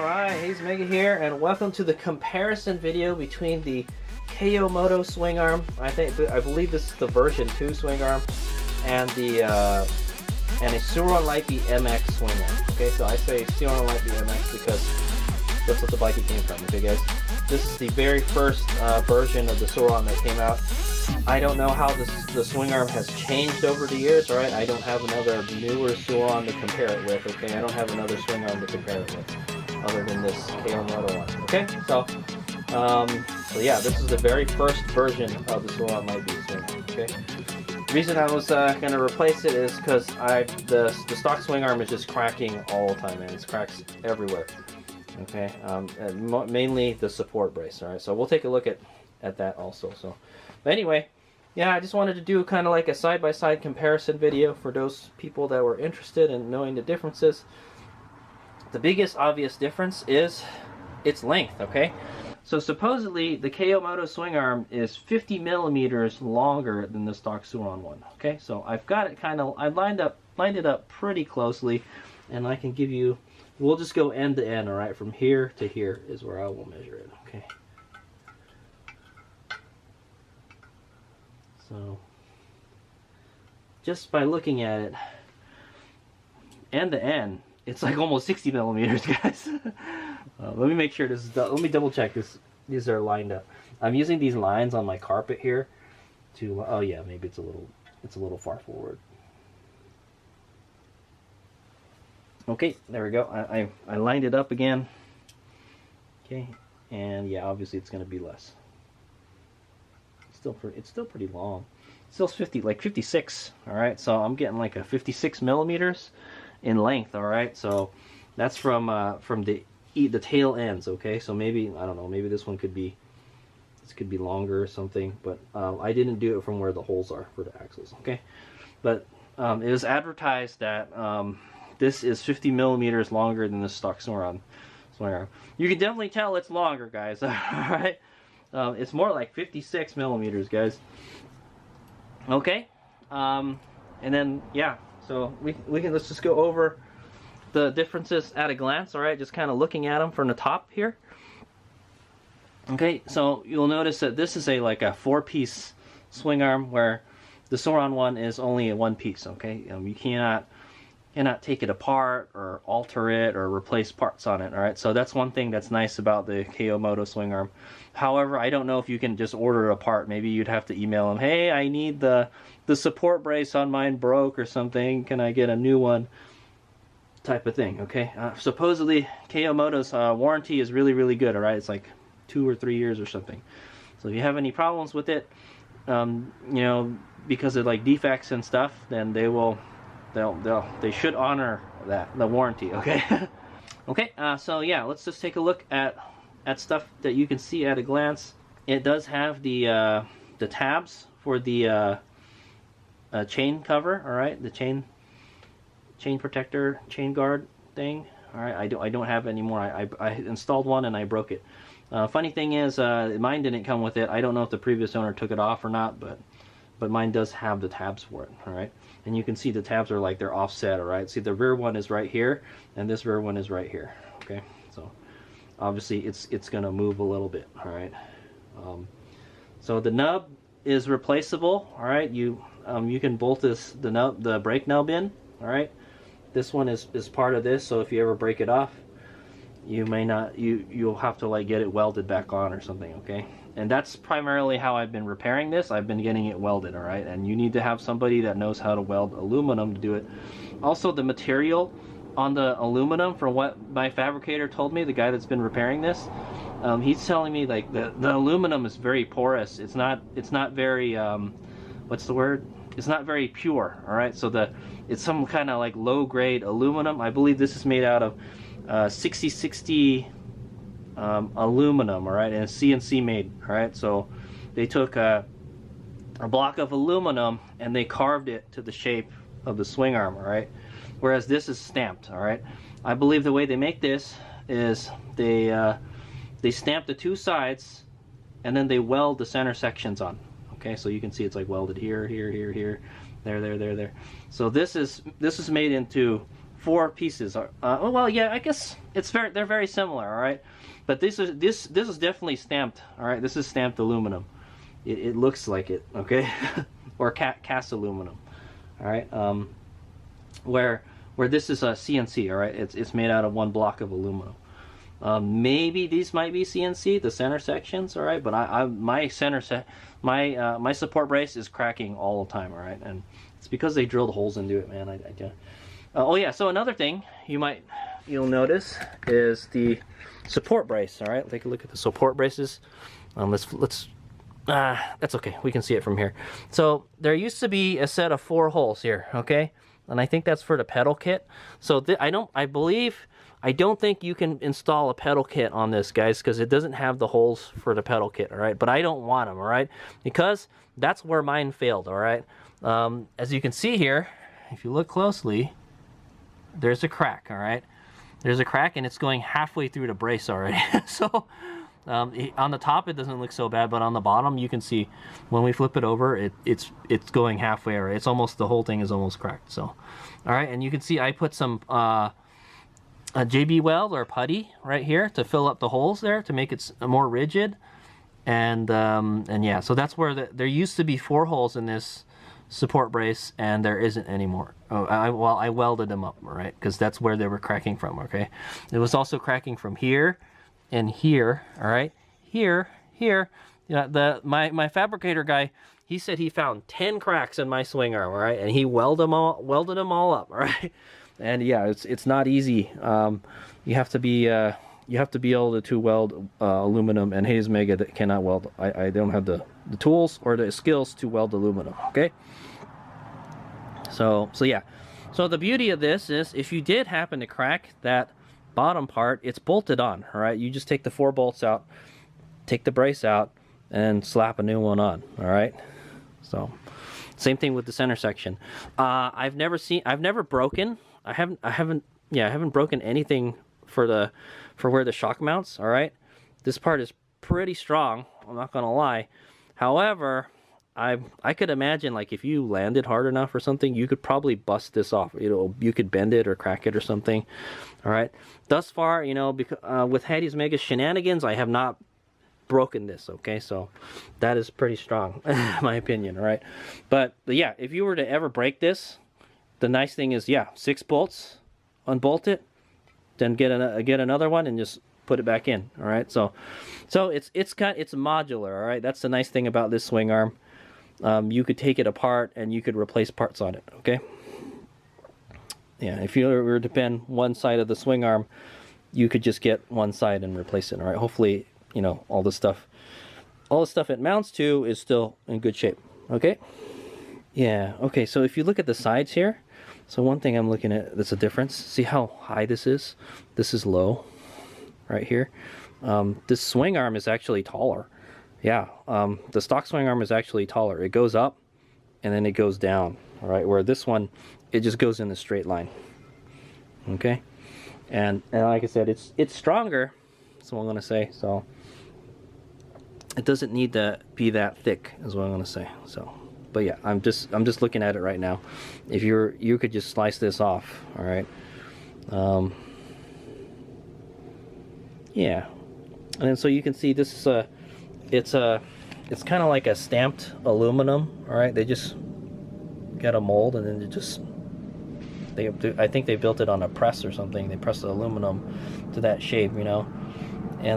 Alright, he's Mega here, and welcome to the comparison video between the Moto Swingarm, I believe this is the version 2 Swingarm, and a Swingarm MX Swingarm. Okay, so I say Swingarm MX because that's what the bike came from. Okay, guys, this is the very first version of the Swingarm that came out. I don't know how the Swingarm has changed over the years. Alright, I don't have another newer Swingarm to compare it with. Okay, I don't have another Swingarm to compare it with other than this Moto one. Okay, so yeah, this is the very first version of the Swingarm Swingarm. Okay, the reason I was gonna replace it is because the stock Swingarm is just cracking all the time, man. It's cracks everywhere. Okay, and mainly the support brace. All right, so we'll take a look at that also. So, but anyway, yeah, I just wanted to do kind of like a side-by-side comparison video for those people that were interested in knowing the differences. The biggest obvious difference is its length. Okay, so supposedly the Moto Swingarm is 50 millimeters longer than the stock Swingarm one. Okay, so I've got it I lined it up pretty closely, and I can give you. We'll just go end to end. All right, from here to here is where I will measure it. Okay. So, just by looking at it, end to end, it's like almost 60 millimeters, guys. Let me make sure this is. Let me double check this. These are lined up. I'm using these lines on my carpet here to. Oh yeah, maybe it's a little far forward. Okay, there we go. I lined it up again. Okay, and yeah, obviously it's going to be less. It's still pretty long. It's still 56. All right, so I'm getting like a 56 millimeters in length. All right, so that's from the tail ends. Okay, so maybe I don't know. Maybe this could be longer or something. But I didn't do it from where the holes are for the axles. Okay, but it was advertised that this is 50 millimeters longer than the stock Swingarm. You can definitely tell it's longer, guys. All right. It's more like 56 millimeters, guys. Okay, and then yeah, so let's just go over the differences at a glance. All right, just kind of looking at them from the top here. Okay, so you'll notice that this is like a 4-piece Swingarm, where the Swingarm one is only a 1-piece. Okay, you cannot take it apart or alter it or replace parts on it. All right, so that's one thing that's nice about the Moto Swingarm. However, I don't know if you can just order it apart. Maybe you'd have to email them, hey, I need the support brace on mine broke or something, can I get a new one, type of thing. Okay, supposedly Moto's warranty is really good. All right, it's like 2 or 3 years or something. So if you have any problems with it, you know, because of like defects and stuff, then they should honor the warranty. Okay. Okay, so yeah, let's just take a look at stuff that you can see at a glance. It does have the tabs for the chain cover. All right, the chain protector, chain guard thing. All right, I don't have it anymore. I installed one and I broke it. Funny thing is, mine didn't come with it. I don't know if the previous owner took it off or not, but mine does have the tabs for it. All right, and you can see the tabs are like they're offset. All right, see the rear one is right here and this rear one is right here. Okay, so obviously it's gonna move a little bit. All right, so the nub is replaceable. All right, you can bolt the brake nub in. All right, this one is part of this, so if you ever break it off, you may not, you'll have to like get it welded back on or something. Okay, and that's primarily how I've been repairing this. I've been getting it welded. All right, and you need to have somebody that knows how to weld aluminum to do it. Also, the material on the aluminum, from what my fabricator told me, the guy that's been repairing this, he's telling me like the aluminum is very porous. It's not very what's the word? It's not very pure. All right, so it's some kind of like low grade aluminum. I believe this is made out of 6060 aluminum. All right, and it's CNC made. All right, so they took a block of aluminum and they carved it to the shape of the Swingarm. All right, whereas this is stamped. All right, I believe the way they make this is they stamp the two sides and then they weld the center sections on. Okay, so you can see it's like welded here, here, here, here, there. So this is made into 4 pieces. Well, yeah, I guess they're very similar, all right. But this is definitely stamped, all right. This is stamped aluminum. It looks like it, okay, or cast aluminum, all right. Where this is a CNC, all right. It's made out of 1 block of aluminum. Maybe these might be CNC, the center sections, all right. But my support brace is cracking all the time, all right, and it's because they drilled holes into it, man. Oh yeah. So another thing you'll notice is the support brace. All right, take a look at the support braces. That's okay. We can see it from here. So there used to be a set of 4 holes here, okay, and I think that's for the pedal kit. So I don't think you can install a pedal kit on this, guys, because it doesn't have the holes for the pedal kit, all right? But I don't want them, all right? Because that's where mine failed, all right? As you can see here, if you look closely, there's a crack, all right? There's a crack, and it's going halfway through the brace already. So on the top, it doesn't look so bad, but on the bottom, you can see when we flip it over, it's going halfway, or it's almost, the whole thing is almost cracked. So, all right, and you can see I put some a JB weld or putty right here to fill up the holes there to make it more rigid, and yeah, so that's where there used to be 4 holes in this support brace, and there isn't anymore. Oh, I welded them up, right, because that's where they were cracking from. Okay, it was also cracking from here and here, all right, here. Yeah, my fabricator guy, he said he found 10 cracks in my swing arm, all right, and he welded them all up, all right. And yeah, it's not easy. You have to be able to weld aluminum, and Hayes Mega that cannot weld. I don't have the tools or the skills to weld aluminum. Okay. So yeah. So the beauty of this is, if you did happen to crack that bottom part, it's bolted on. All right. You just take the 4 bolts out, take the brace out, and slap a new one on. All right. So same thing with the center section. I've never broken. I haven't broken anything for where the shock mounts. All right, this part is pretty strong, I'm not gonna lie. However, I could imagine, like, if you landed hard enough or something, you could probably bust this off. You could bend it or crack it or something. All right, thus far, with Hayes Mega's shenanigans, I have not broken this. Okay, so that is pretty strong in my opinion. All right, but yeah, if you were to ever break this, the nice thing is, yeah, 6 bolts, unbolt it, then get another one and just put it back in. All right, so it's modular. All right, that's the nice thing about this swing arm. You could take it apart and you could replace parts on it. Okay, yeah, if you were to bend one side of the swing arm, you could just get one side and replace it. All right, hopefully, all the stuff it mounts to is still in good shape. Okay, yeah, okay, so if you look at the sides here, so one thing I'm looking at that's a difference. See how high this is? This is low right here. This swing arm is actually taller. Yeah, the stock swing arm is actually taller. It goes up and then it goes down. All right, where this one, it just goes in a straight line. Okay, and like I said, it's stronger. That's what I'm gonna say. So it doesn't need to be that thick, is what I'm gonna say. So. But yeah, I'm just looking at it right now. If you could just slice this off, all right. Yeah, and then so you can see this is it's kind of like a stamped aluminum, all right. They just get a mold and then I think they built it on a press or something. They pressed the aluminum to that shape, and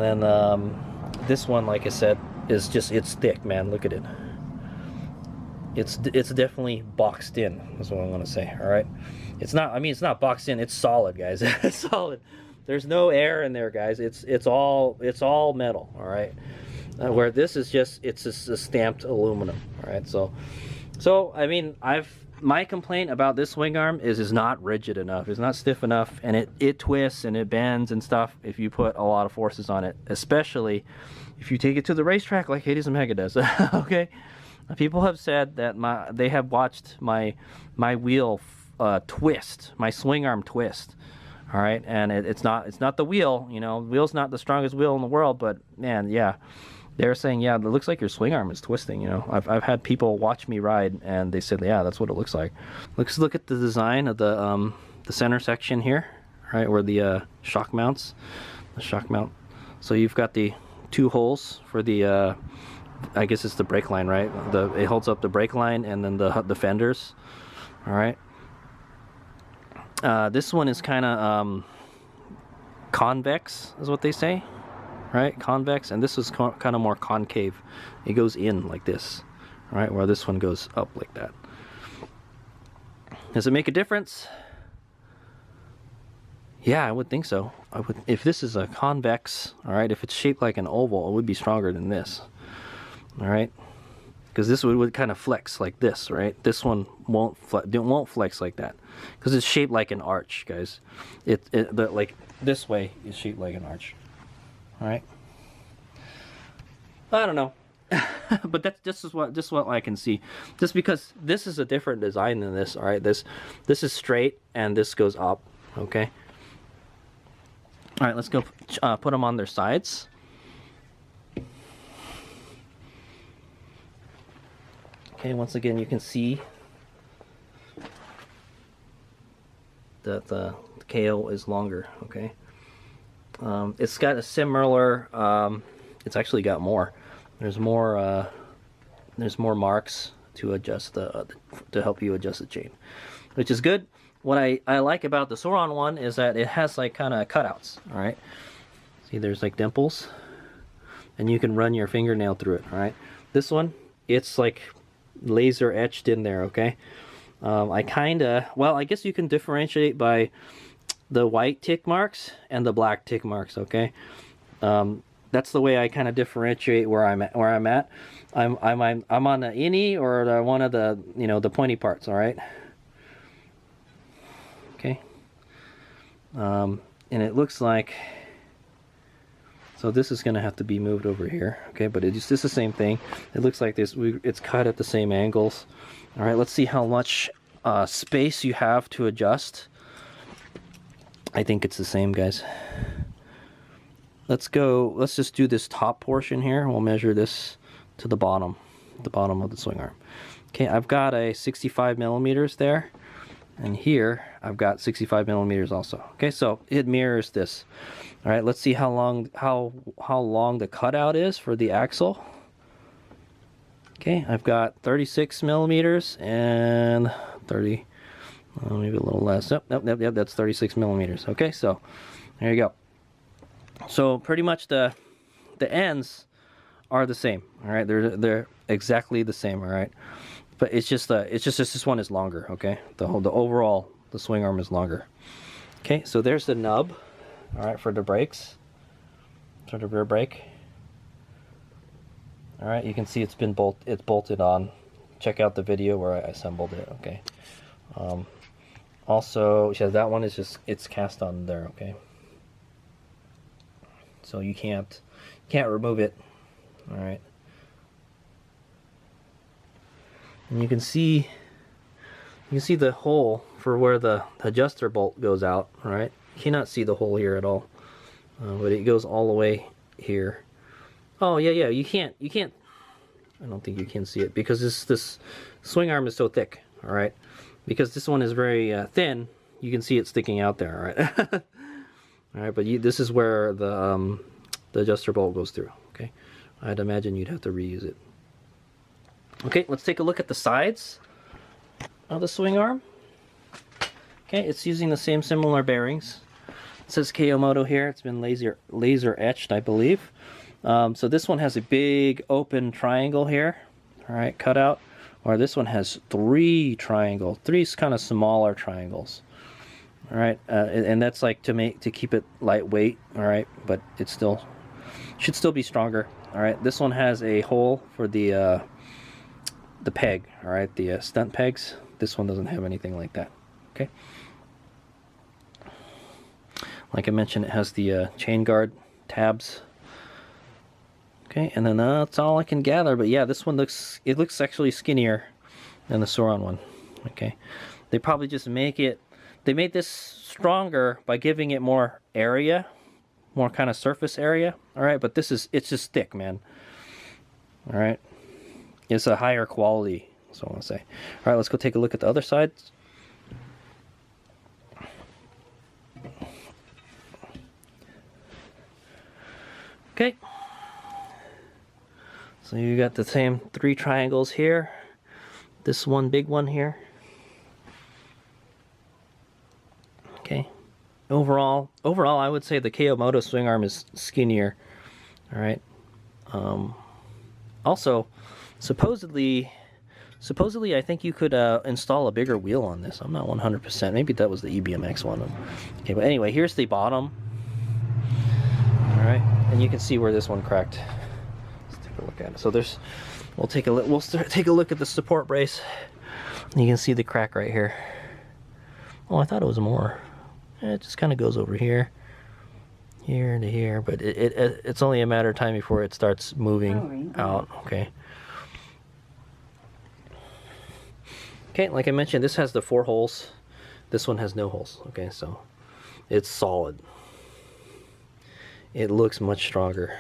then this one, like I said, is it's thick, man. Look at it. It's definitely boxed in. That's what I'm gonna say. All right, it's not boxed in. It's solid, guys. It's solid. There's no air in there, guys. It's all metal. All right, where this is just a stamped aluminum. All right, so my complaint about this swing arm is it's not rigid enough. It's not stiff enough, and it twists and it bends and stuff if you put a lot of forces on it, especially if you take it to the racetrack like Hayes Mega does. Okay. People have said that they have watched my wheel twist, my swing arm twist. All right, and it's not the wheel. The wheel's not the strongest wheel in the world, but man, yeah, they're saying, yeah, it looks like your swing arm is twisting. I've had people watch me ride, and they said, yeah, that's what it looks like. Look at the design of the center section here, right, where the shock mounts, the shock mount. So you've got the 2 holes for the I guess it's the brake line, right? It holds up the brake line and then the fenders. All right. This one is kind of convex, is what they say, right? Convex, and this is kind of more concave. It goes in like this, right? Where this one goes up like that. Does it make a difference? Yeah, I would think so. I would, if this is a convex, all right, if it's shaped like an oval, it would be stronger than this, all right? Because this would kind of flex like this, right? This one won't flex like that, because it's shaped like an arch, guys. Like this way is shaped like an arch, all right? I don't know, but this is what I can see. Just because this is a different design than this, all right? This is straight and this goes up, okay? All right, let's go put them on their sides. Okay, once again, you can see that the KO is longer, okay? It's got a similar, it's actually got more. There's more marks to adjust to help you adjust the chain, which is good. What I like about the Swingarm one is that it has like kind of cutouts, all right? See, there's like dimples, and you can run your fingernail through it, all right? This one, it's like laser etched in there, okay? I guess you can differentiate by the white tick marks and the black tick marks, okay? That's the way I kind of differentiate where I'm at. I'm on the innie or one of the, you know, the pointy parts, all right? Okay, and it looks like, so this is going to have to be moved over here, okay, but it's just the same thing. It looks like it's cut at the same angles. All right, let's see how much space you have to adjust. I think it's the same, guys. Let's just do this top portion here. We'll measure this to the bottom of the Swingarm. Okay, I've got a 65 millimeters there. And here I've got 65 millimeters also. Okay, so it mirrors this. All right, let's see how long the cutout is for the axle. Okay, I've got 36 millimeters and 30, maybe a little less. Yep, that's 36 millimeters. Okay, so there you go. So pretty much the ends are the same. All right, they're exactly the same. All right. But it's just this one is longer, okay? The overall Swingarm is longer. Okay, so there's the nub, all right, for the brakes, for the rear brake. All right, you can see it's bolted on. Check out the video where I assembled it, okay? Also, yeah, that one is it's cast on there, okay? So you can't remove it, all right? And you can see the hole for where the adjuster bolt goes out, right? You cannot see the hole here at all, but it goes all the way here. Oh yeah, you can't. I don't think you can see it because this Swingarm is so thick, all right? Because this one is very thin, you can see it sticking out there, all right? All right, but this is where the adjuster bolt goes through. Okay, I'd imagine you'd have to reuse it. Okay, let's take a look at the sides of the Swingarm. Okay, it's using the same similar bearings. It says Moto here. It's been laser etched, I believe. So this one has a big open triangle here, all right, cut out. Or this one has three kind of smaller triangles. All right, and that's like to keep it lightweight. All right, but it should still be stronger. All right, this one has a hole for the peg, all right, the stunt pegs. This one doesn't have anything like that. Okay, like I mentioned, it has the chain guard tabs. Okay, and then that's all I can gather. But yeah, this one looks actually skinnier than the Swingarm one. Okay, they probably just they made this stronger by giving it more area, more kind of surface area. All right, but it's just thick, man. All right. It's a higher quality, that's what I want to say. All right, let's go take a look at the other side. Okay. So you got the same 3 triangles here. This one big one here. Okay. Overall, I would say the Moto swing arm is skinnier. All right. Also, supposedly, I think you could install a bigger wheel on this. I'm not 100%. Maybe that was the EBMX one. Okay, but anyway, here's the bottom. All right, and you can see where this one cracked. Let's take a look at it. So we'll take a look at the support brace. You can see the crack right here. Oh, I thought it was more. It just kind of goes over here to here, but it's only a matter of time before it starts moving out. Okay. Okay, like I mentioned, this has the 4 holes. This one has no holes. Okay, so it's solid. It looks much stronger.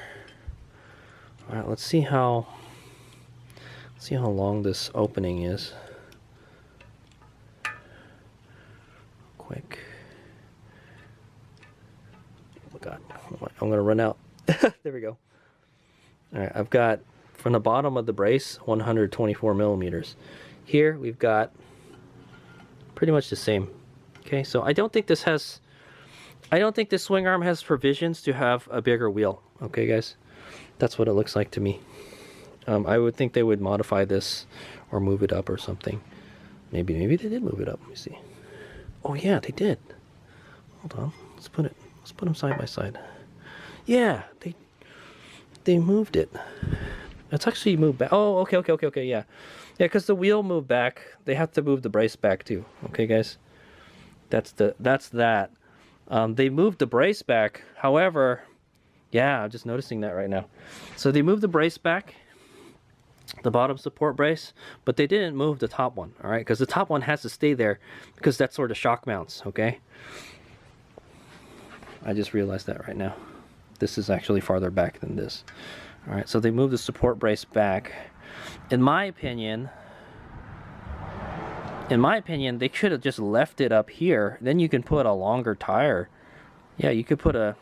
All right, let's see how long this opening is. Quick. Oh God, I'm gonna run out. There we go. All right, I've got from the bottom of the brace 124 millimeters. Here we've got pretty much the same. Okay, so I don't think this swing arm has provisions to have a bigger wheel. Okay, guys, that's what it looks like to me. I would think they would modify this or move it up or something. Maybe they did move it up. Let me see. Oh yeah, they did. Hold on. Let's put them side by side. Yeah, they moved it. It's actually moved back. Oh, okay, yeah. Yeah, because the wheel moved back. They have to move the brace back too. Okay, guys? That's that. They moved the brace back. However, yeah, I'm just noticing that right now. So they moved the brace back, the bottom support brace, but they didn't move the top one, all right? Because the top one has to stay there because that's where the shock mounts, okay? I just realized that right now. This is actually farther back than this. All right, so they moved the support brace back. In my opinion, they should have just left it up here. Then you can put a longer tire. Yeah, you could put a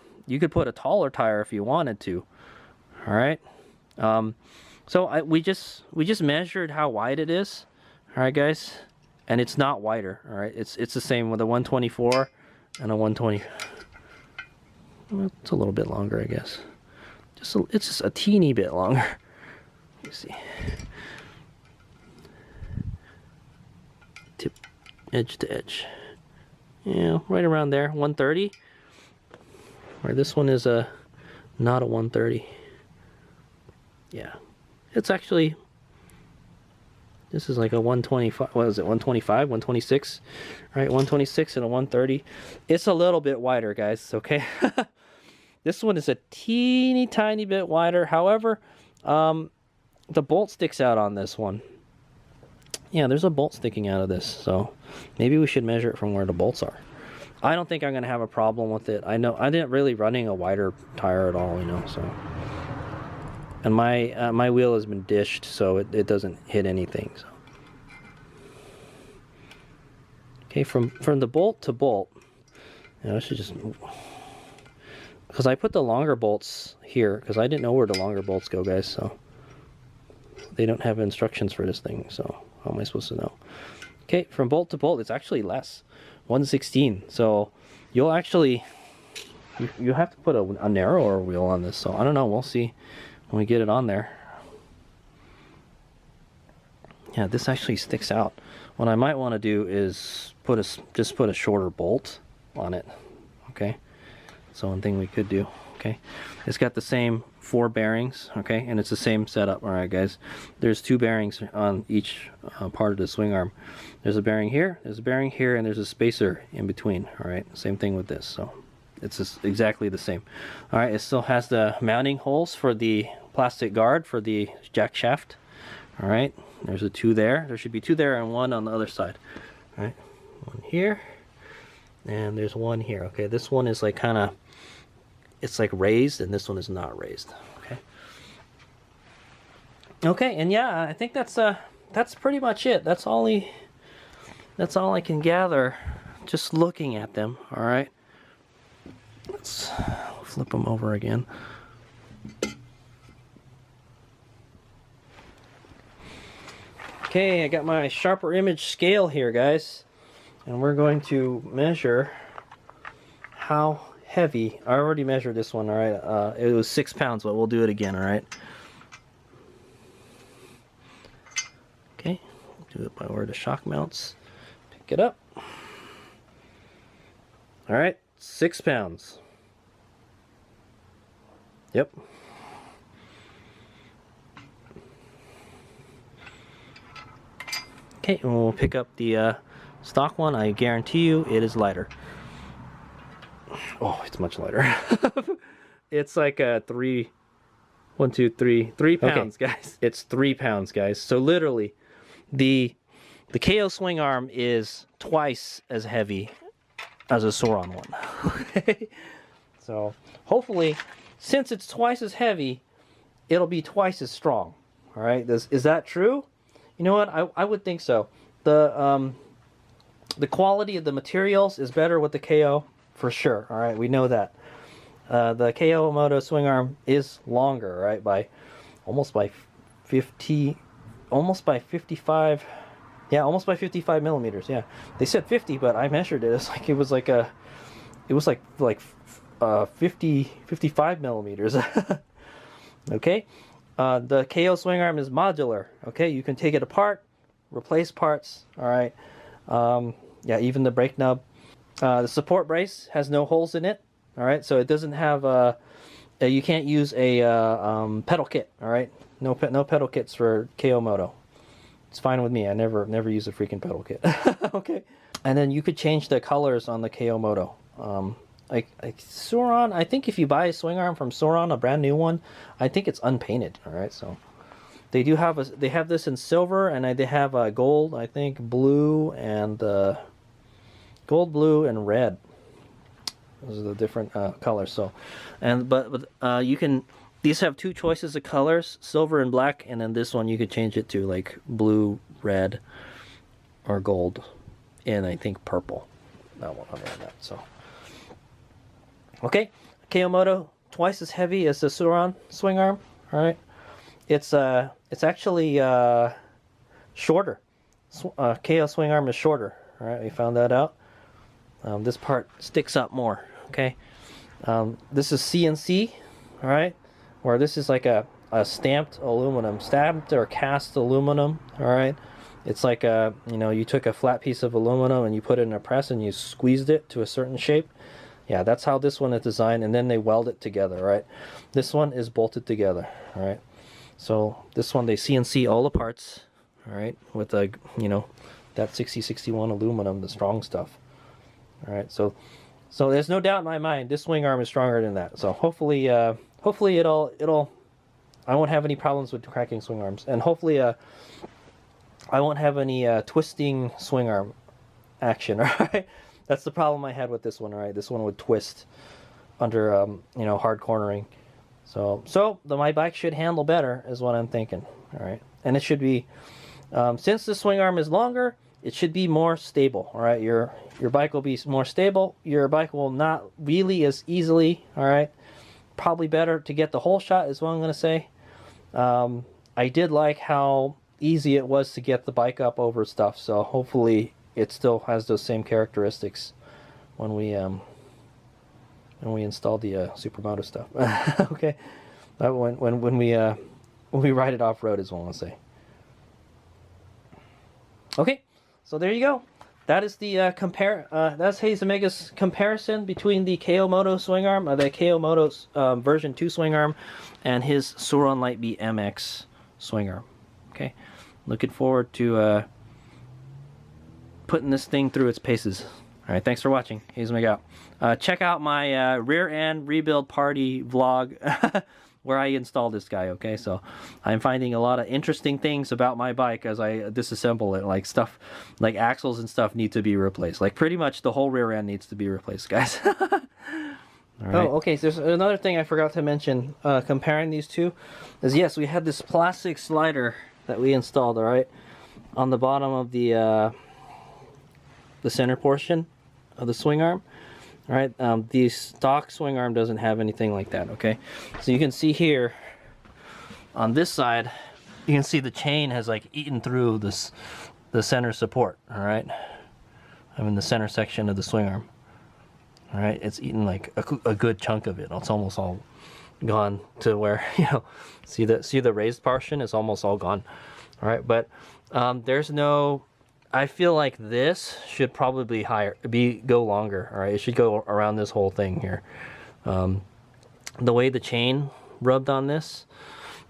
taller tire if you wanted to. All right. So we just measured how wide it is. All right, guys, and it's not wider. All right, it's the same with a 124 and a 120. Well, it's a little bit longer, I guess. It's just a teeny bit longer. Let me see. Tip, edge to edge. Yeah, right around there, 130. Where this one is not a 130. Yeah, it's actually. This is like a 125. What is it? 125, 126, right? 126 and a 130. It's a little bit wider, guys. Okay. This one is a teeny tiny bit wider. However, the bolt sticks out on this one. Yeah, there's a bolt sticking out of this, so maybe we should measure it from where the bolts are. I don't think I'm gonna have a problem with it. I know I didn't really running a wider tire at all, you know. So, and my wheel has been dished, so it doesn't hit anything. So, okay, from the bolt to bolt. Yeah, I should just. Because I put the longer bolts here, because I didn't know where the longer bolts go, guys, so they don't have instructions for this thing, so how am I supposed to know? Okay, from bolt to bolt, it's actually less, 116, so you'll actually, you have to put a narrower wheel on this, so I don't know, we'll see when we get it on there. Yeah, this actually sticks out. What I might want to do is just put a shorter bolt on it, okay? So one thing we could do, okay? It's got the same 4 bearings, okay? And it's the same setup, all right, guys? There's 2 bearings on each part of the swing arm. There's a bearing here, there's a bearing here, and there's a spacer in between, all right? Same thing with this, so it's just exactly the same. All right, it still has the mounting holes for the plastic guard for the jack shaft, all right? There's a 2 there. There should be 2 there and 1 on the other side, all right? 1 here. And there's 1 here. Okay, this one is like kind of, it's like raised, and this one is not raised. Okay. Okay, and yeah, I think that's pretty much it. That's all I can gather just looking at them. All right. Let's flip them over again. Okay, I got my sharper image scale here, guys, and we're going to measure how heavy. I already measured this one, all right. It was 6 pounds, but we'll do it again, all right. Okay, do it by where the shock mounts. Pick it up. All right, 6 pounds. Yep. Okay, and we'll pick up the stock one. I guarantee you it is lighter. Oh, it's much lighter. It's like 3 pounds, okay, guys. It's 3 pounds, guys. So literally, the KO swing arm is twice as heavy as a Sauron one. Okay, so hopefully, since it's twice as heavy, it'll be twice as strong. All right, is that true? You know what? I would think so. The quality of the materials is better with the KO for sure. All right, we know that. The KO Moto swing arm is longer, right? By almost by 55. Yeah, almost by 55 millimeters. Yeah, they said 50, but I measured it. It was like 55 millimeters. Okay. The KO swing arm is modular. Okay, you can take it apart, replace parts. All right. Yeah, even the brake nub. The support brace has no holes in it. All right, so it doesn't have you can't use a pedal kit. All right, no pedal kits for KO Moto. It's fine with me. I never use a freaking pedal kit. Okay, and then you could change the colors on the KO Moto. Like Sauron, I think if you buy a swing arm from Sauron, a brand new one, I think it's unpainted. All right, so they do have they have this in silver, and they have gold, I think, blue, and gold, blue, and red. Those are the different colors. So, but you can. These have 2 choices of colors, silver and black, and then this one you could change it to like blue, red, or gold, and I think purple. That one on that. So. Okay, KO Moto, twice as heavy as the Sauron swing arm. All right, it's actually shorter. KO swing arm is shorter. All right, we found that out. This part sticks up more. Okay, this is CNC. All right, where this is like a stamped aluminum, stamped or cast aluminum. All right, it's like you took a flat piece of aluminum and you put it in a press and you squeezed it to a certain shape. Yeah, that's how this one is designed, and then they weld it together, right? This one is bolted together, all right? So this one, they CNC all the parts, all right, with that 6061 aluminum, the strong stuff, all right? So there's no doubt in my mind this swing arm is stronger than that. So hopefully it'll I won't have any problems with cracking swing arms, and hopefully I won't have any twisting swing arm action, all right? That's the problem I had with this one, all right? This one would twist under, hard cornering. So my bike should handle better, is what I'm thinking, all right? And it should be, since the swing arm is longer, it should be more stable, all right? Your bike will be more stable. Your bike will not wheelie as easily, all right? Probably better to get the whole shot, is what I'm going to say. I did like how easy it was to get the bike up over stuff, so hopefully it still has those same characteristics when we install the Supermoto stuff. Okay, when we ride it off road is what I want to say. Okay, so there you go. That is the that's Hayes Omega's comparison between the KO Moto swing arm, the KO Moto's version 2 swing arm, and his Sauron Lightbeat MX swing arm. Okay, looking forward to putting this thing through its paces. All right, thanks for watching. Hayes Omega out. Check out my rear end rebuild party vlog where I installed this guy. Okay, so I'm finding a lot of interesting things about my bike as I disassemble it. Like stuff, like axles and stuff need to be replaced. Like pretty much the whole rear end needs to be replaced, guys. All right. Oh, okay. So there's another thing I forgot to mention. Comparing these two, is yes, we had this plastic slider that we installed. All right, on the bottom of the center portion of the swing arm. All right, the stock swing arm doesn't have anything like that. Okay, so you can see here on this side, you can see the chain has like eaten through the center support. All right, I'm in the center section of the swing arm. All right, it's eaten like a good chunk of it. It's almost all gone to where, you know, see the raised portion is almost all gone. All right, but there's no, I feel like this should probably go longer. All right, it should go around this whole thing here. The way the chain rubbed on this,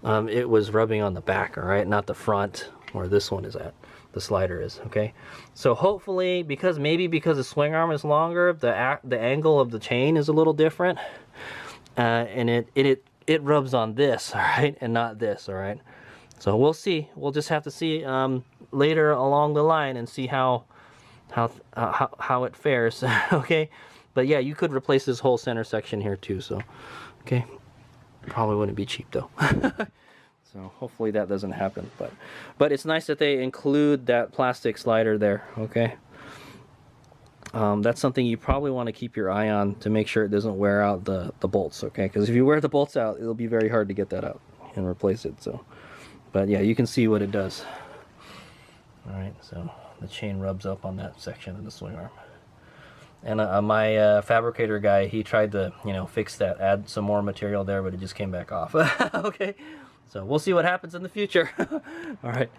it was rubbing on the back, all right, not the front where this one is at, the slider is. Okay, so hopefully, because the swing arm is longer, the angle of the chain is a little different, and it rubs on this, all right, and not this. All right, so we'll see. We'll just have to see later along the line and see how it fares. Okay, but yeah, you could replace this whole center section here too. So okay, probably wouldn't be cheap though. So hopefully that doesn't happen, but it's nice that they include that plastic slider there. Okay, that's something you probably want to keep your eye on to make sure it doesn't wear out the bolts. Okay, because if you wear the bolts out, it'll be very hard to get that out and replace it. So, but yeah, you can see what it does. All right, so the chain rubs up on that section of the swing arm. And my fabricator guy, he tried to, you know, fix that, add some more material there, but it just came back off. Okay, so we'll see what happens in the future. All right.